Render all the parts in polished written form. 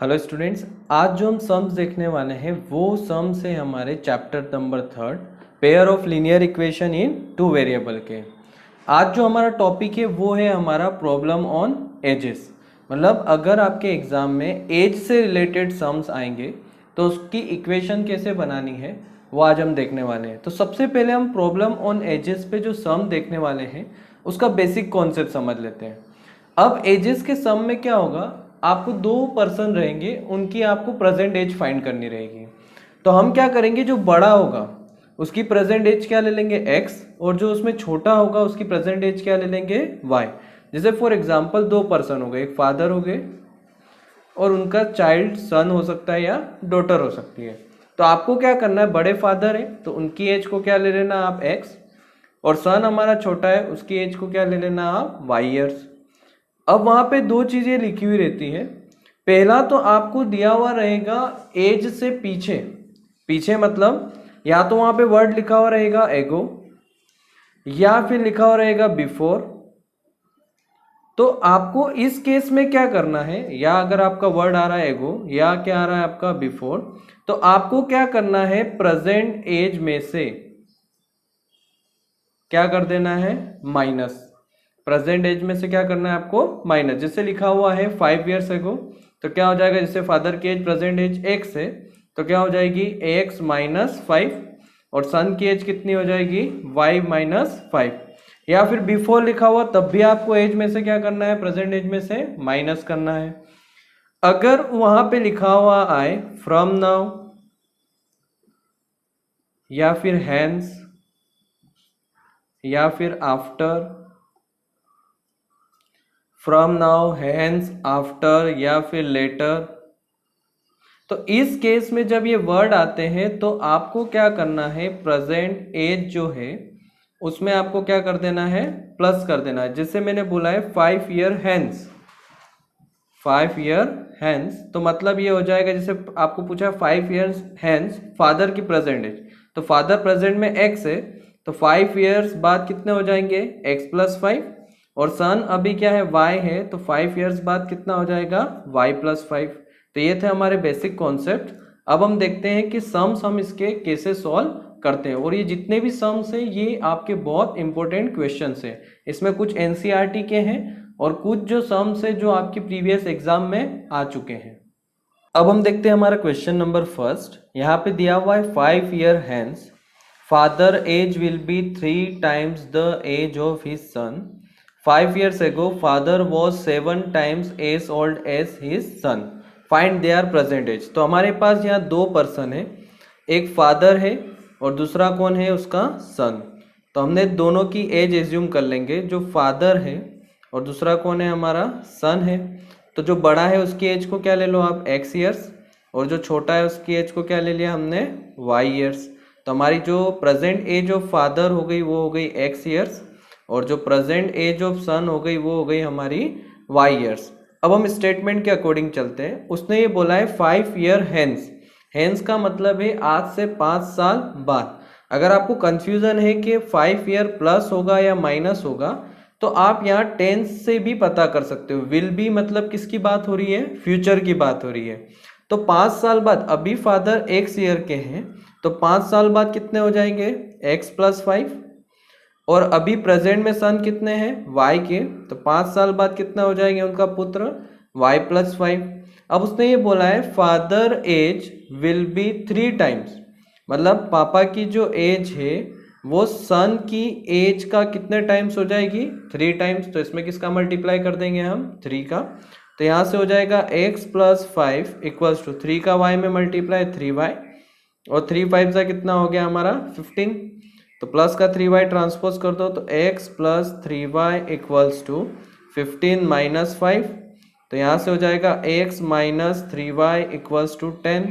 Hello students, आज जो हम सम्स देखने वाले हैं वो सम्स है हमारे chapter number 3 pair of linear equation in two variable के। आज जो हमारा टॉपिक है वो है हमारा प्रॉब्लम ऑन एजेस। मतलब अगर आपके एग्जाम में एज से रिलेटेड सम्स आएंगे तो उसकी इक्वेशन कैसे बनानी है वो आज हम देखने वाले हैं। तो सबसे पहले हम प्रॉब्लम ऑन एजेस पे जो सम देखने वाले हैं उसका बेसिक कॉन्सेप्ट समझ लेते हैं। अब एजेस के सम में क्या होगा, आपको दो पर्सन रहेंगे, उनकी आपको प्रेजेंट एज फाइंड करनी रहेगी। तो हम क्या करेंगे, जो बड़ा होगा उसकी प्रेजेंट एज क्या ले लेंगे x, और जो उसमें छोटा होगा उसकी प्रेजेंट एज क्या ले लेंगे y। जैसे फॉर एग्जांपल दो पर्सन हो गए, एक फादर हो गए और उनका चाइल्ड सन हो सकता है या डॉटर हो सकती है। तो आपको क्या करना है, बड़े फादर है तो उनकी एज को क्या ले लेना आप x, और सन हमारा छोटा है उसकी एज को क्या ले लेना आप y ईयर्स। अब वहां पे दो चीजें लिखी हुई रहती है। पहला तो आपको दिया हुआ रहेगा एज से पीछे, पीछे मतलब या तो वहां पे वर्ड लिखा हुआ रहेगा एगो या फिर लिखा हुआ रहेगा बिफोर। तो आपको इस केस में क्या करना है, या अगर आपका वर्ड आ रहा है एगो या क्या आ रहा है आपका बिफोर, तो आपको क्या करना है, प्रेजेंट एज में से क्या कर देना है, माइनस। प्रेजेंट एज में से क्या करना है आपको, माइनस। जैसे लिखा हुआ है 5 ईयर्स एगो, तो क्या हो जाएगा, जैसे फादर की एज प्रेजेंट एज x है तो क्या हो जाएगी x माइनस 5, और सन की एज कितनी हो जाएगी y माइनस 5। या फिर बिफोर लिखा हुआ तब भी आपको एज में से क्या करना है, प्रेजेंट एज में से माइनस करना है। अगर वहां पे लिखा हुआ आए फ्रॉम नाउ या फिर हैंस या फिर after, from now, hence, after या फिर लेटर, तो इस केस में जब ये वर्ड आते हैं तो आपको क्या करना है, प्रेजेंट एज जो है उसमें आपको क्या कर देना है, प्लस कर देना है। जैसे मैंने बोला है 5 ईयर हैंस, 5 ईयर हैंस, तो मतलब ये हो जाएगा, जैसे आपको पूछा 5 ईयर्स हैंस फादर की प्रेजेंट एज, तो फादर प्रेजेंट में x है तो 5 ईयर्स बाद कितने हो जाएंगे x प्लस 5, और सन अभी क्या है y है तो 5 ईयर्स बाद कितना हो जाएगा y प्लस 5। तो ये थे हमारे बेसिक कॉन्सेप्ट। अब हम देखते हैं कि सम्स हम इसके कैसे सॉल्व करते हैं, और ये जितने भी सम्स हैं ये आपके बहुत इंपॉर्टेंट क्वेश्चंस हैं। इसमें कुछ एनसीईआरटी के हैं और कुछ जो सम्स है जो आपके प्रीवियस एग्जाम में आ चुके हैं। अब हम देखते हैं हमारा क्वेश्चन नंबर फर्स्ट। यहाँ पे दिया हुआ है 5 year hence father age will be 3 times the age of his son. 5 years ago father was 7 times as old as his son. Find their present age. तो हमारे पास यहाँ दो पर्सन है, एक फादर है और दूसरा कौन है, उसका सन। तो हमने दोनों की एज एज्यूम कर लेंगे, जो फादर है और दूसरा कौन है, हमारा सन है। तो जो बड़ा है उसकी एज को क्या ले लो आप x ईयर्स, और जो छोटा है उसकी एज को क्या ले लिया हमने y ईयर्स। तो हमारी जो प्रेजेंट एज ऑफ फादर हो गई वो हो गई x ईयर्स, और जो प्रेजेंट एज ऑफ सन हो गई वो हो गई हमारी y ईयर्स। अब हम स्टेटमेंट के अकॉर्डिंग चलते हैं। उसने ये बोला है 5 ईयर हैंस, हैंस का मतलब है आज से 5 साल बाद। अगर आपको कंफ्यूजन है कि 5 ईयर प्लस होगा या माइनस होगा, तो आप यहाँ टेंस से भी पता कर सकते हो। विल बी मतलब किसकी बात हो रही है, फ्यूचर की बात हो रही है। तो 5 साल बाद, अभी फादर x ईयर के हैं तो 5 साल बाद कितने हो जाएंगे x प्लस 5, और अभी प्रेजेंट में सन कितने हैं y के, तो 5 साल बाद कितना हो जाएंगे उनका पुत्र y प्लस 5। अब उसने ये बोला है father age will be 3 times, मतलब पापा की जो एज है वो सन की एज का कितने टाइम्स हो जाएगी, 3 times। तो इसमें किसका मल्टीप्लाई कर देंगे हम, 3 का। तो यहाँ से हो जाएगा x प्लस 5 इक्वल्स टू 3 का y में मल्टीप्लाई 3y, और 3 5 का कितना हो गया हमारा 15। तो प्लस का 3y ट्रांसपोज कर दो तो x plus 3y equals to 15 minus 5। तो यहाँ से हो जाएगा x minus 3y equals to 10।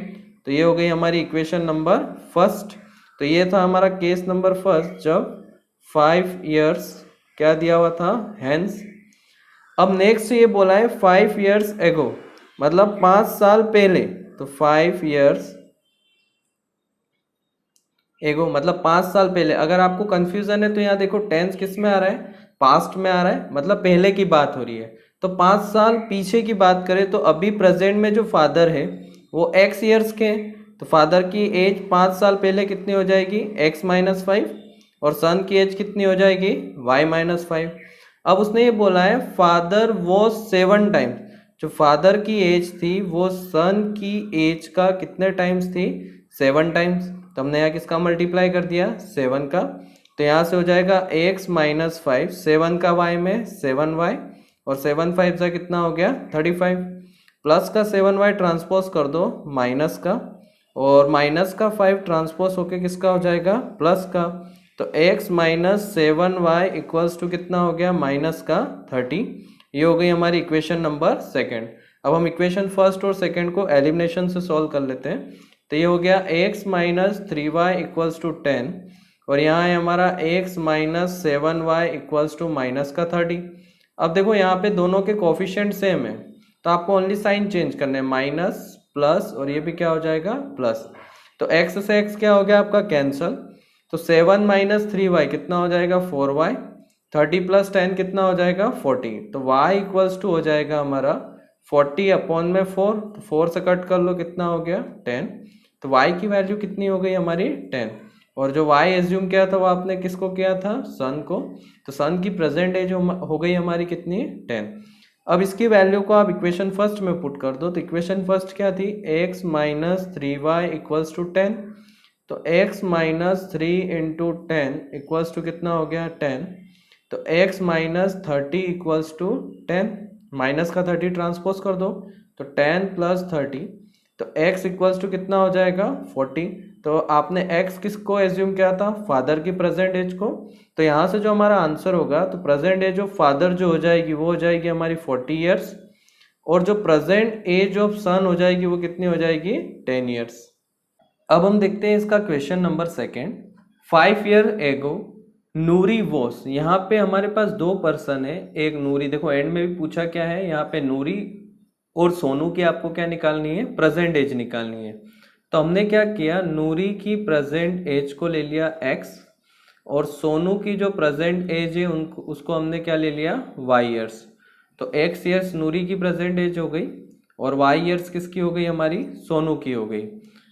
तो ये हो गई हमारी इक्वेशन नंबर फर्स्ट। तो ये था हमारा केस नंबर फर्स्ट, जब 5 ईयर्स क्या दिया हुआ था, हैंस। अब नेक्स्ट ये बोला है 5 ईयर्स एगो, मतलब 5 साल पहले। तो 5 ईयर्स एगो मतलब 5 साल पहले। अगर आपको कंफ्यूजन है तो यहाँ देखो टेंस किस में आ रहा है, पास्ट में आ रहा है, मतलब पहले की बात हो रही है। तो 5 साल पीछे की बात करें तो अभी प्रेजेंट में जो फादर है वो x ईयर्स के हैं, तो फादर की एज 5 साल पहले कितनी हो जाएगी x माइनस 5, और सन की एज कितनी हो जाएगी y माइनस 5। अब उसने ये बोला है फादर वो 7 टाइम्स, जो फादर की एज थी वो सन की एज का कितने टाइम्स थी 7 टाइम्स। तो हमने यहाँ किसका मल्टीप्लाई कर दिया 7 का, तो यहाँ से हो जाएगा x माइनस 5, 7 का y में 7y, और 7 5 से कितना हो गया 35, प्लस का 7y ट्रांसपोज कर दो माइनस का, और माइनस का 5 ट्रांसपोज होके किसका हो जाएगा प्लस का। तो x minus 7y equals to कितना हो गया माइनस का 30। ये हो गई हमारी इक्वेशन नंबर सेकंड। अब हम इक्वेशन फर्स्ट और सेकंड को एलिमिनेशन से सॉल्व कर लेते हैं। तो ये हो गया x minus 3y equals to 10, और यहाँ है हमारा x minus 7y equals to minus का 30। अब देखो यहाँ पे दोनों के कोफिशिएंट सेम है, तो आपको ओनली साइन चेंज करना है, माइनस प्लस, और ये भी क्या हो जाएगा प्लस। तो x से x क्या हो गया आपका कैंसल, तो 7 माइनस 3y कितना हो जाएगा 4y, 30 प्लस 10 कितना हो जाएगा 40। तो y इक्वल्स टू हो जाएगा हमारा 40 अपॉन में 4, तो 4 से कट कर लो कितना हो गया 10। तो y की वैल्यू कितनी हो गई हमारी 10, और जो y एज्यूम किया था वो आपने किसको किया था सन को, तो सन की प्रेजेंट एज हो गई हमारी कितनी 10। अब इसकी वैल्यू को आप इक्वेशन फर्स्ट में पुट कर दो, तो इक्वेशन फर्स्ट क्या थी x minus 3y equals to 10, तो x minus 3 into 10 equals to कितना हो गया 10, तो x minus 30 equals to 10, minus का 30 ट्रांसपोज कर दो, तो 10 प्लस 30, तो x इक्वल्स टू कितना हो जाएगा 40। तो आपने x किसको एज्यूम किया था फादर की प्रेजेंट एज को, तो यहाँ से जो हमारा आंसर होगा तो प्रेजेंट एज ऑफ फादर जो हो जाएगी वो हो जाएगी हमारी 40 ईयर्स, और जो प्रेजेंट एज ऑफ सन हो जाएगी वो कितनी हो जाएगी 10 ईयर्स। अब हम देखते हैं इसका question number second. 5 year ago Noori was, यहाँ पे हमारे पास दो पर्सन है, एक नूरी, देखो एंड में भी पूछा क्या है यहाँ पे नूरी और सोनू की आपको क्या निकालनी है प्रेजेंट एज निकालनी है। तो हमने क्या किया नूरी की प्रेजेंट एज को ले लिया x, और सोनू की जो प्रेजेंट एज है उनको उसको हमने क्या ले लिया y ईयर्स। तो x ईयर्स नूरी की प्रेजेंट एज हो गई, और y ईयर्स किसकी हो गई हमारी सोनू की हो गई।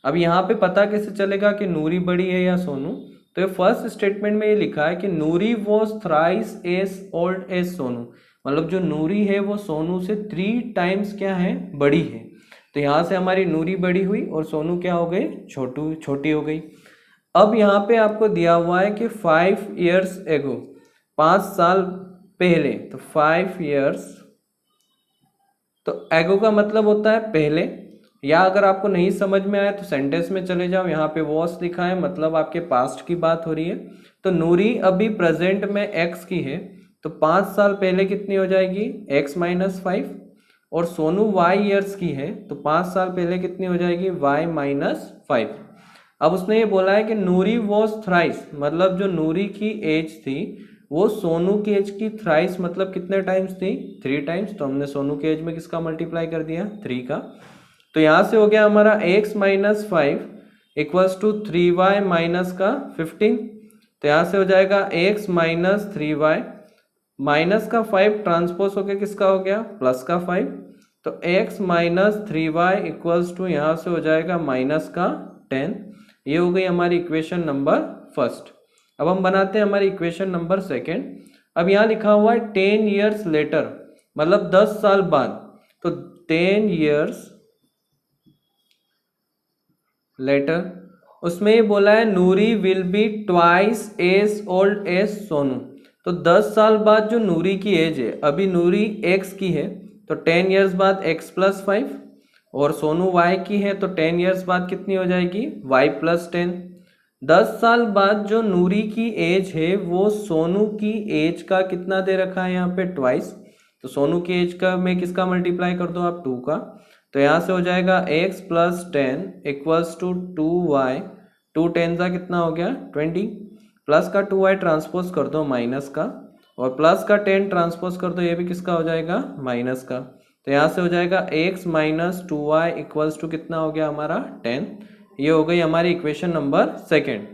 अब यहाँ पे पता कैसे चलेगा कि नूरी बड़ी है या सोनू, तो ये फर्स्ट स्टेटमेंट में ये लिखा है कि Noori was thrice as old as Sonu, मतलब जो नूरी है वो सोनू से 3 टाइम्स क्या है बड़ी है। तो यहाँ से हमारी नूरी बड़ी हुई और सोनू क्या हो गई छोटी हो गई। अब यहाँ पे आपको दिया हुआ है कि 5 ईयर्स एगो 5 साल पहले, तो 5 ईयर्स, तो एगो का मतलब होता है पहले, या अगर आपको नहीं समझ में आया तो सेंटेंस में चले जाओ, यहाँ पे वॉस लिखा है मतलब आपके पास्ट की बात हो रही है। तो नूरी अभी प्रेजेंट में x की है, तो 5 साल पहले कितनी हो जाएगी x माइनस 5, और सोनू y ईयर्स की है तो 5 साल पहले कितनी हो जाएगी y माइनस 5। अब उसने ये बोला है कि नूरी वॉज थ्राइस, मतलब जो नूरी की एज थी वो सोनू की एज की थ्राइस मतलब कितने टाइम्स थी 3 टाइम्स। तो हमने सोनू की एज में किसका मल्टीप्लाई कर दिया 3 का। तो यहाँ से हो गया हमारा x minus 5 equals to 3y minus का 15। तो यहाँ से हो जाएगा x माइनस 3y माइनस का 5 ट्रांसपोज होके किसका हो गया प्लस का 5। तो x minus 3y equals to यहाँ से हो जाएगा माइनस का 10। ये हो गई हमारी इक्वेशन नंबर फर्स्ट। अब हम बनाते हैं हमारी इक्वेशन नंबर सेकेंड। अब यहाँ लिखा हुआ है 10 ईयर्स लेटर, मतलब 10 साल बाद। तो 10 ईयर्स लेटर, उसमें ये बोला है Noori will be twice as old as Sonu. तो 10 साल बाद जो नूरी की एज है, अभी नूरी x की है तो 10 ईयर्स बाद x प्लस 5, और सोनू y की है तो 10 ईयर्स बाद कितनी हो जाएगी y प्लस 10। 10 साल बाद जो नूरी की एज है वो सोनू की एज का कितना दे रखा है यहाँ पे ट्वाइस। तो सोनू की एज का में किसका मल्टीप्लाई कर दो आप 2 का। तो यहाँ से हो जाएगा x plus 10 equals to 2y, 2 10 का कितना हो गया 20, प्लस का 2y ट्रांसपोज कर दो माइनस का, और प्लस का 10 ट्रांसपोज कर दो, ये भी किसका हो जाएगा माइनस का। तो यहाँ से हो जाएगा x minus 2y equals to कितना हो गया हमारा 10। ये हो गई हमारी इक्वेशन नंबर सेकेंड।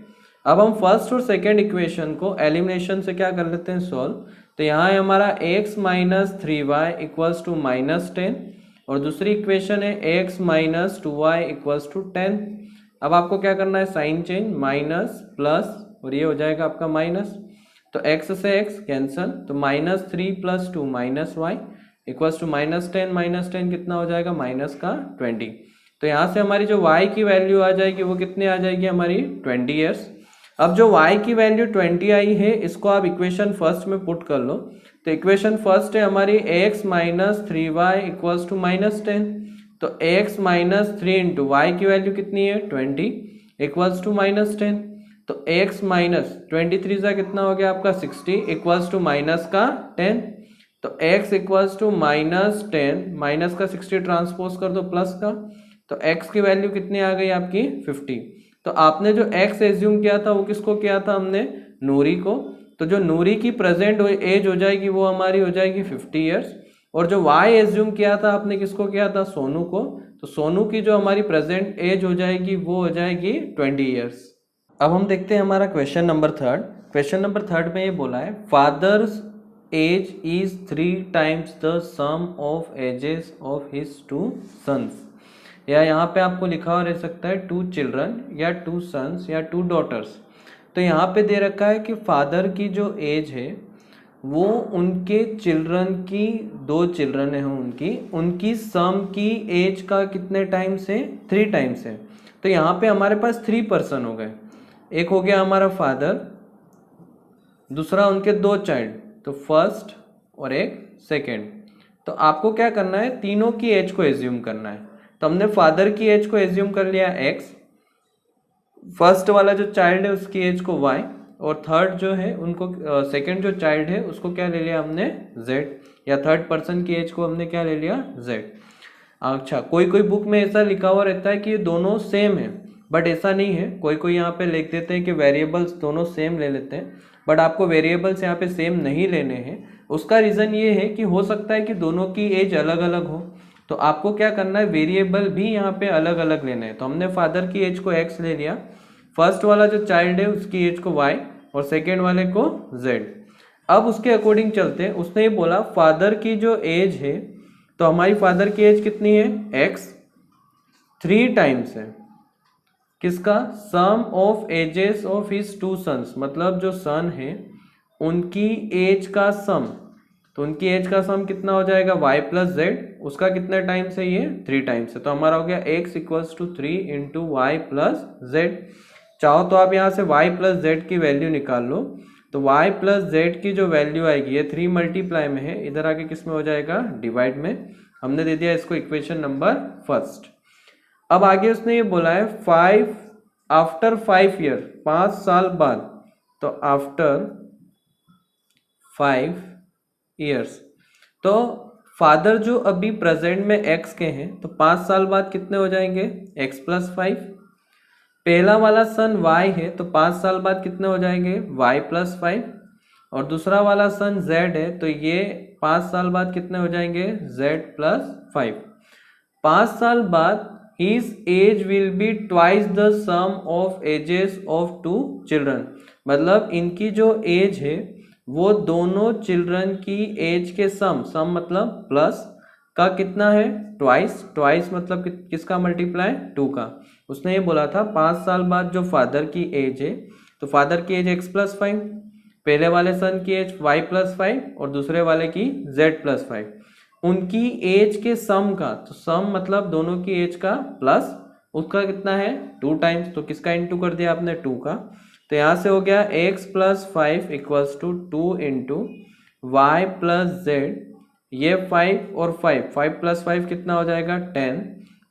अब हम फर्स्ट और सेकेंड इक्वेशन को एलिमिनेशन से क्या कर लेते हैं सॉल्व। तो यहाँ है हमारा x minus 3y equals to -10 और दूसरी इक्वेशन है x minus 2y equals to 10। अब आपको क्या करना है, साइन चेंज, माइनस प्लस और ये हो जाएगा आपका माइनस, तो x से x कैंसल, तो -3 + 2 -y इक्वल्स टू -10 कितना हो जाएगा, -20। तो यहाँ से हमारी जो y की वैल्यू आ जाएगी वो कितनी आ जाएगी हमारी 20 ईयर्स। अब जो y की वैल्यू 20 आई है इसको आप इक्वेशन फर्स्ट में पुट कर लो। तो इक्वेशन फर्स्ट है हमारी x minus 3y equals to -10, तो x माइनस 3 इंटू वाई की वैल्यू कितनी है 20 इक्वल्स टू -10, तो x माइनस 23 का कितना हो गया आपका 60 इक्वल्स टू माइनस का 10, तो x इक्वल्स टू -10 माइनस का 60 ट्रांसपोज कर दो प्लस का, तो x की वैल्यू कितनी आ गई आपकी 50। तो आपने जो x एज्यूम किया था वो किसको किया था हमने, नूरी को। तो जो नूरी की प्रेजेंट एज हो जाएगी वो हमारी हो जाएगी 50 ईयर्स, और जो y एज्यूम किया था आपने किसको किया था, सोनू को। तो सोनू की जो हमारी प्रेजेंट एज हो जाएगी वो हो जाएगी 20 ईयर्स। अब हम देखते हैं हमारा क्वेश्चन नंबर 3। क्वेश्चन नंबर 3 में ये बोला है father's age is 3 times the sum of ages of his 2 sons, या यहाँ पे आपको लिखा हुआ रह सकता है 2 चिल्ड्रन या 2 सन्स या 2 डॉटर्स। तो यहाँ पे दे रखा है कि फादर की जो एज है वो उनके चिल्ड्रन की, 2 चिल्ड्रन है उनकी सम की एज का कितने टाइम्स है, 3 टाइम्स है। तो यहाँ पे हमारे पास 3 पर्सन हो गए, एक हो गया हमारा फादर, दूसरा उनके 2 चाइल्ड, तो फर्स्ट और एक सेकेंड। तो आपको क्या करना है, तीनों की एज को एज्यूम करना है। तो हमने फादर की एज को एज्यूम कर लिया x, फर्स्ट वाला जो चाइल्ड है उसकी एज को y, और थर्ड जो है उनको सेकंड जो चाइल्ड है उसको क्या ले लिया हमने z, या थर्ड पर्सन की एज को हमने क्या ले लिया z। अच्छा, कोई कोई बुक में ऐसा लिखा हुआ रहता है कि ये दोनों सेम है, बट ऐसा नहीं है। कोई कोई यहाँ पे लिख देते हैं कि वेरिएबल्स दोनों सेम ले लेते हैं, बट आपको वेरिएबल्स यहाँ पे सेम नहीं लेने हैं। उसका रीज़न ये है कि हो सकता है कि दोनों की एज अलग अलग हो, तो आपको क्या करना है, वेरिएबल भी यहाँ पे अलग अलग लेने हैं। तो हमने फादर की एज को x ले लिया, फर्स्ट वाला जो चाइल्ड है उसकी एज को y और सेकेंड वाले को z। अब उसके अकॉर्डिंग चलते हैं, उसने ये बोला फादर की जो एज है, तो हमारी फादर की एज कितनी है x, 3 टाइम्स है किसका, sum of ages of his 2 sons, मतलब जो सन है उनकी एज का सम। तो उनकी एज का सम कितना हो जाएगा y + z, उसका कितने टाइम्स है ये 3 टाइम्स है। तो हमारा हो गया x equals to 3 into Y plus Z. चाहो तो आप यहाँ से y + z की वैल्यू निकाल लो, तो y + z की जो वैल्यू आएगी ये 3 मल्टीप्लाई में है, इधर आके किस में हो जाएगा, डिवाइड में। हमने दे दिया इसको इक्वेशन नंबर फर्स्ट। अब आगे उसने ये बोला है 5 आफ्टर 5 ईयर, 5 साल बाद, तो आफ्टर 5 ईयर्स, तो फादर जो अभी प्रेजेंट में x के हैं, तो 5 साल बाद कितने हो जाएंगे x + 5। पहला वाला सन y है, तो 5 साल बाद कितने हो जाएंगे y + 5, और दूसरा वाला सन z है, तो ये 5 साल बाद कितने हो जाएंगे z + 5। 5 साल बाद his age will be twice the sum of ages of 2 children, मतलब इनकी जो एज है वो दोनों चिल्ड्रन की एज के सम मतलब प्लस का कितना है ट्वाइस मतलब किसका मल्टीप्लाई 2 का। उसने ये बोला था 5 साल बाद जो फादर की एज है, तो फादर की एज x + 5, पहले वाले सन की एज y + 5 और दूसरे वाले की z + 5, उनकी एज के सम का, तो सम मतलब दोनों की एज का प्लस उसका कितना है 2 टाइम्स, तो किसका इंटू कर दिया आपने 2 का। तो यहाँ से हो गया x + 5 equals to 2 into Y + z, ये 5 और 5 + 5 कितना हो जाएगा 10।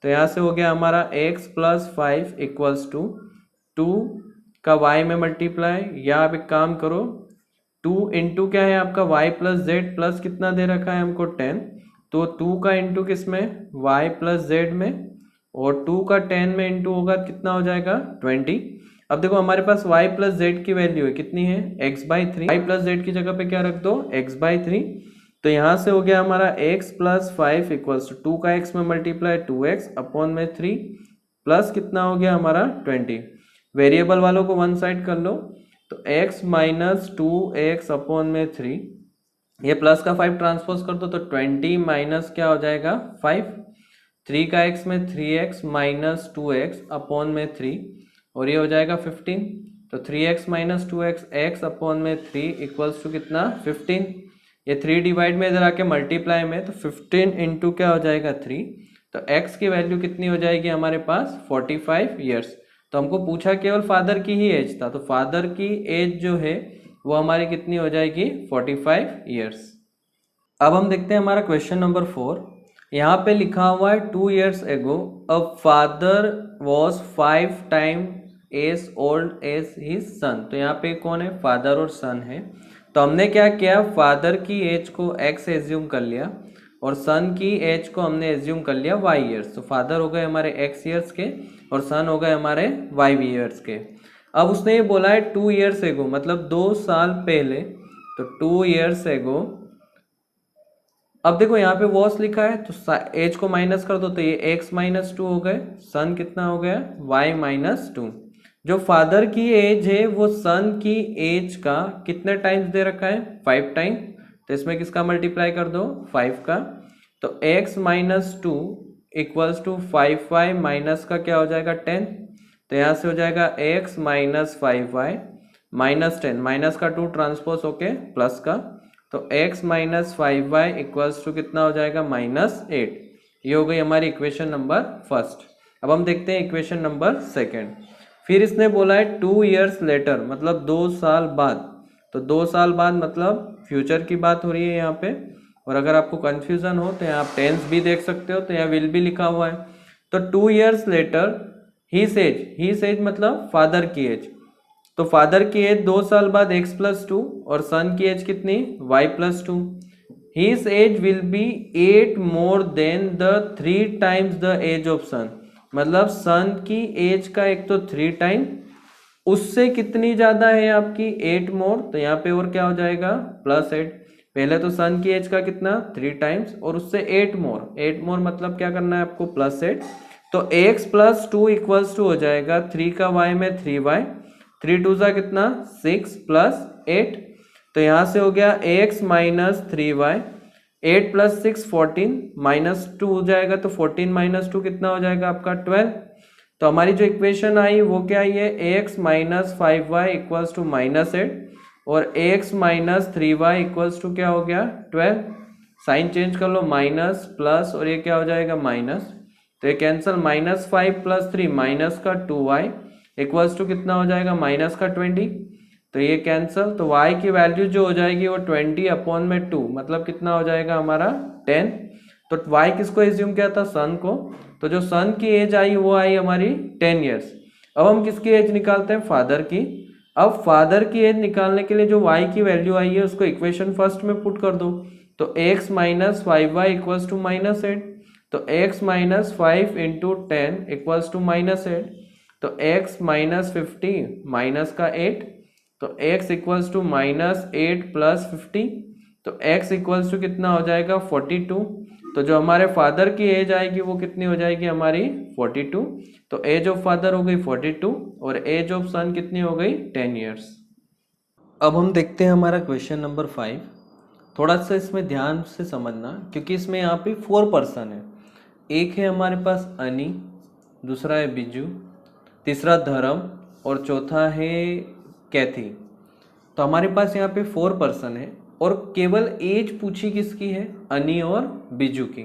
तो यहाँ से हो गया हमारा x + 5 इक्वल्स टू 2 का y में मल्टीप्लाई, या आप एक काम करो 2 इंटू क्या है आपका y + z प्लस कितना दे रखा है हमको 10, तो 2 का इंटू किस में y + z में, और 2 का 10 में इंटू होगा कितना हो जाएगा 20। अब देखो हमारे पास y + z की वैल्यू है कितनी है x/3, y + z की जगह पे क्या रख दो x/3। तो यहाँ से हो गया हमारा x + 5 इक्वल्स टू 2 का x में मल्टीप्लाई 2x अपॉन में 3 प्लस कितना हो गया हमारा 20। वेरिएबल वालों को वन साइड कर लो, तो x - 2x अपॉन में 3 ये प्लस का 5 ट्रांसपोज कर दो तो 20 माइनस क्या हो जाएगा 5, 3 का x में 3x माइनस 2x अपॉन में 3 और ये हो जाएगा 15। तो 3x minus 2x x upon में 3 इक्वल्स टू कितना 15। ये 3 डिवाइड में इधर आके मल्टीप्लाई में तो 15 इंटू क्या हो जाएगा 3। तो x की वैल्यू कितनी हो जाएगी हमारे पास 45 ईयर्स। तो हमको पूछा केवल फादर की ही एज था, तो फादर की एज जो है वो हमारी कितनी हो जाएगी 45 ईयर्स। अब हम देखते हैं हमारा क्वेश्चन नंबर 4। यहाँ पे लिखा हुआ है 2 years ago a father was 5 time as old as his son. तो यहाँ पे कौन है, फादर और सन है। तो हमने क्या किया, फादर की एज को x एज्यूम कर लिया और सन की एज को हमने एज्यूम कर लिया y ईयर्स। तो फादर हो गए हमारे x ईयर्स के और सन हो गए हमारे y ईयर्स के। अब उसने ये बोला है 2 years ago मतलब 2 साल पहले, तो 2 years ago। अब देखो यहाँ पे वॉस लिखा है तो एज को माइनस कर दो तो ये x माइनस 2 हो गए, सन कितना हो गया y माइनस 2। जो फादर की एज है वो सन की एज का कितने टाइम्स दे रखा है 5 टाइम। तो इसमें किसका मल्टीप्लाई कर दो 5 का। तो x minus 2 equals to 5y minus का क्या हो जाएगा 10। तो यहाँ से हो जाएगा x minus 5y minus 10, minus का 2 ट्रांसपोज होके प्लस का। तो x minus 5y equals to कितना हो जाएगा माइनस 8। ये हो गई हमारी इक्वेशन नंबर फर्स्ट। अब हम देखते हैं इक्वेशन नंबर सेकेंड। फिर इसने बोला है 2 years लेटर मतलब 2 साल बाद। तो 2 साल बाद मतलब फ्यूचर की बात हो रही है यहाँ पे। और अगर आपको कंफ्यूजन हो तो यहाँ आप टेंस भी देख सकते हो, तो यहाँ विल भी लिखा हुआ है। तो 2 years लेटर ही सेज मतलब फादर की एज। तो फादर की एज 2 साल बाद x प्लस 2 और सन की एज कितनी y plus 2। His age will be 8 more than the 3 times the age of son. मतलब सन की एज का एक तो 3 टाइम, उससे कितनी ज्यादा है आपकी 8 मोर। तो यहाँ पे और क्या हो जाएगा प्लस 8। पहले तो सन की एज का कितना 3 टाइम्स और उससे 8 मोर, 8 मोर मतलब क्या करना है आपको प्लस 8। तो x प्लस 2 इक्वल्स टू हो जाएगा 3 का y में 3y, 3 2 सा कितना 6 प्लस 8। तो यहाँ से हो गया x minus 3y, 8 plus 6 14 minus 2 हो जाएगा। तो 14 माइनस 2 कितना हो जाएगा आपका 12। तो हमारी जो इक्वेशन आई वो क्या आई है x minus 5y equals to minus 8 और x minus 3y equals to क्या हो गया 12। साइन चेंज कर लो माइनस प्लस और ये क्या हो जाएगा माइनस। तो ये कैंसिल, माइनस 5 प्लस 3 माइनस का 2y इक्वल्स टू कितना हो जाएगा माइनस का 20। तो ये कैंसिल, तो y की वैल्यू जो हो जाएगी वो 20 अपॉन में 2 मतलब कितना हो जाएगा हमारा 10। तो y किसको एज्यूम किया था सन को। तो जो सन की एज आई वो आई हमारी 10 years। अब हम किसकी एज निकालते हैं फादर की। अब फादर की एज निकालने के लिए जो y की वैल्यू आई है उसको इक्वेशन फर्स्ट में पुट कर दो। तो x minus 5y equals to minus 8। तो x minus 5 into 10 equals to minus 8। तो x माइनस 50 माइनस का 8। तो x equals to minus 8 plus 50। तो x इक्वल्स टू कितना हो जाएगा 42। तो जो हमारे फादर की एज आएगी वो कितनी हो जाएगी हमारी 42। तो एज ऑफ फादर हो गई 42 और एज ऑफ सन कितनी हो गई 10 years। अब हम देखते हैं हमारा क्वेश्चन नंबर 5। थोड़ा सा इसमें ध्यान से समझना क्योंकि इसमें यहाँ पे 4 पर्सन है। एक है हमारे पास अनी, दूसरा है बिजू, तीसरा धर्म और चौथा है कैथी। तो हमारे पास यहाँ पे 4 पर्सन है और केवल एज पूछी किसकी है अनी और बिजू की।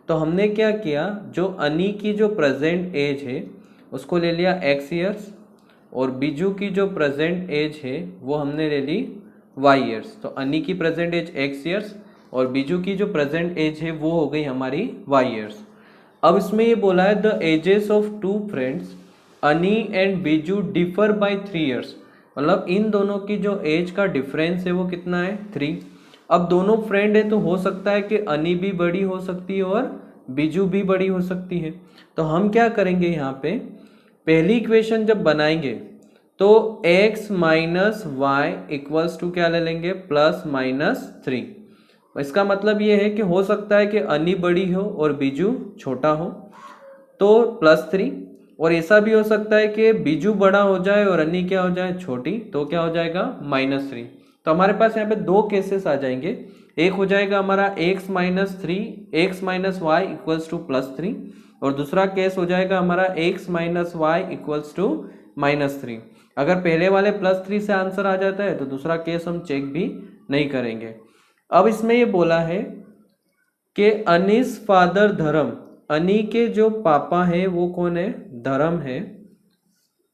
तो हमने क्या किया, जो अनी की जो प्रेजेंट एज है उसको ले लिया x ईयर्स और बिजू की जो प्रेजेंट एज है वो हमने ले ली y ईयर्स। तो अनी की प्रेजेंट एज x ईयर्स और बिजू की जो प्रेजेंट एज है वो हो गई हमारी y ईयर्स। अब इसमें ये बोला है द एजेस ऑफ 2 फ्रेंड्स अनी and Biju differ by 3 years। मतलब इन दोनों की जो एज का डिफरेंस है वो कितना है 3। अब दोनों फ्रेंड है तो हो सकता है कि अनी भी बड़ी हो सकती है और बिजू भी बड़ी हो सकती है। तो हम क्या करेंगे यहाँ पे, पहली इक्वेशन जब बनाएंगे तो x minus Y equals to क्या ले लेंगे प्लस माइनस 3। इसका मतलब ये है कि हो सकता है कि अनी बड़ी हो और बिजू छोटा हो तो प्लस 3, और ऐसा भी हो सकता है कि बिजू बड़ा हो जाए और अनी क्या हो जाए छोटी, तो क्या हो जाएगा माइनस 3। तो हमारे पास यहाँ पे 2 केसेस आ जाएंगे। एक हो जाएगा हमारा x minus 3 X minus Y equals to +3 और दूसरा केस हो जाएगा हमारा x minus Y equals to -3। अगर पहले वाले +3 से आंसर आ जाता है तो दूसरा केस हम चेक भी नहीं करेंगे। अब इसमें ये बोला है कि अनीस फादर धर्म, अनी के जो पापा है वो कौन है? धर्म है।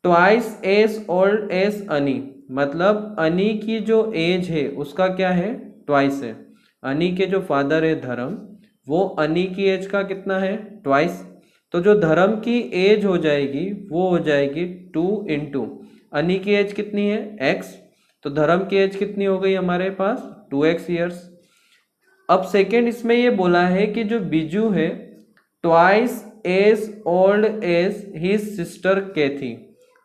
ट्वाइस एज ओल्ड एज अनी, मतलब अनी की जो एज है उसका क्या है? ट्वाइस है। अनी के जो फादर है धर्म, वो अनी की एज का कितना है? ट्वाइस। तो जो धर्म की एज हो जाएगी वो हो जाएगी 2 इंटू अनी की एज कितनी है? x। तो धर्म की एज कितनी हो गई हमारे पास? 2x years. अब सेकेंड इसमें ये बोला है कि जो बिजू है twice as old as his sister Kathy,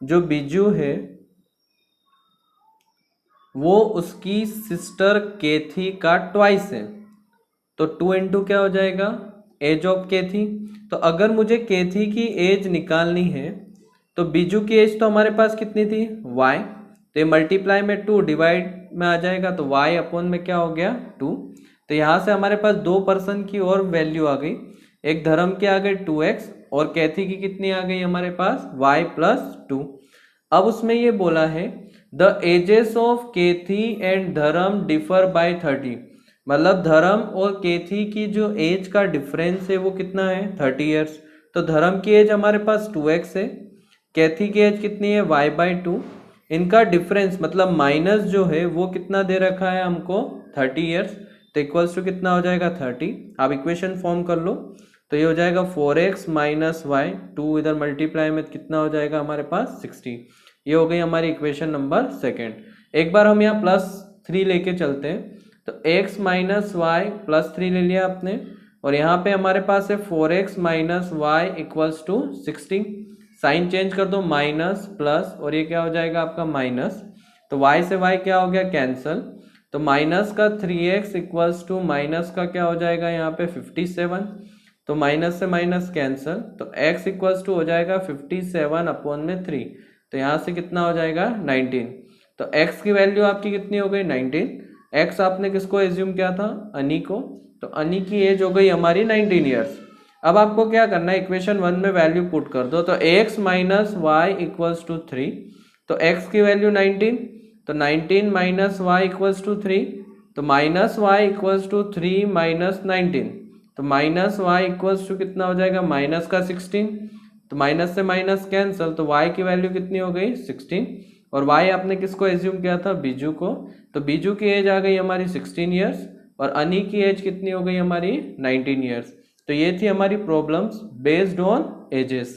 जो बिजू है वो उसकी सिस्टर कैथी का ट्वाइस है। तो 2 इंटू क्या हो जाएगा? एज ऑफ कैथी। तो अगर मुझे कैथी की एज निकालनी है तो बिजू की एज तो हमारे पास कितनी थी? y। तो ये मल्टीप्लाई में 2 डिवाइड में आ जाएगा तो y अपॉन में क्या हो गया? 2। तो यहाँ से हमारे पास 2 पर्सन की और वैल्यू आ गई। एक धर्म की आ गई 2x और कैथी की कितनी आ गई हमारे पास? y plus 2। अब उसमें ये बोला है the ages of Kathy and Dharm differ by 30, मतलब धर्म और कैथी की जो एज का डिफरेंस है वो कितना है? 30 ईयर्स। तो धर्म की एज हमारे पास 2x है, कैथी की एज कितनी है? y/2। इनका डिफरेंस मतलब माइनस जो है वो कितना दे रखा है हमको? 30 ईयर्स। तो इक्वल्स टू कितना हो जाएगा? 30। आप इक्वेशन फॉर्म कर लो तो ये हो जाएगा 4x माइनस वाई, 2 इधर मल्टीप्लाई में कितना हो जाएगा हमारे पास? 60। ये हो गई हमारी इक्वेशन नंबर सेकेंड। एक बार हम यहाँ +3 लेके चलते हैं तो x माइनस वाई +3 ले लिया आपने और यहाँ पे हमारे पास है 4x minus Y equals to 60। Sign change कर दो, माइनस प्लस और ये क्या हो जाएगा आपका? माइनस। तो y से y क्या हो गया? कैंसल। तो माइनस का 3x इक्वल्स टू माइनस का क्या हो जाएगा यहाँ पे? 57। तो माइनस से माइनस कैंसल, तो x इक्वल्स टू हो जाएगा 57 अपॉन में 3। तो यहाँ से कितना हो जाएगा? 19। तो x की वैल्यू आपकी कितनी हो गई? 19। x आपने किसको एज्यूम किया था? अनी को। तो अनी की एज हो गई हमारी 19 ईयर्स। अब आपको क्या करना है? इक्वेशन 1 में वैल्यू पुट कर दो। तो x minus Y equals to 3। तो x की वैल्यू 19, तो 19 माइनस वाई इक्वल्स टू 3। तो minus Y equals to 3 minus 19। तो माइनस वाई इक्वल्स टू कितना हो जाएगा? माइनस का 16। तो माइनस से माइनस कैंसल, तो y की वैल्यू कितनी हो गई? 16। और y आपने किसको एज्यूम किया था? बीजू को। तो बीजू की एज आ गई हमारी 16 ईयर्स और अनी की एज कितनी हो गई हमारी? 19 ईयर्स। तो ये थी हमारी प्रॉब्लम्स बेस्ड ऑन एजेस।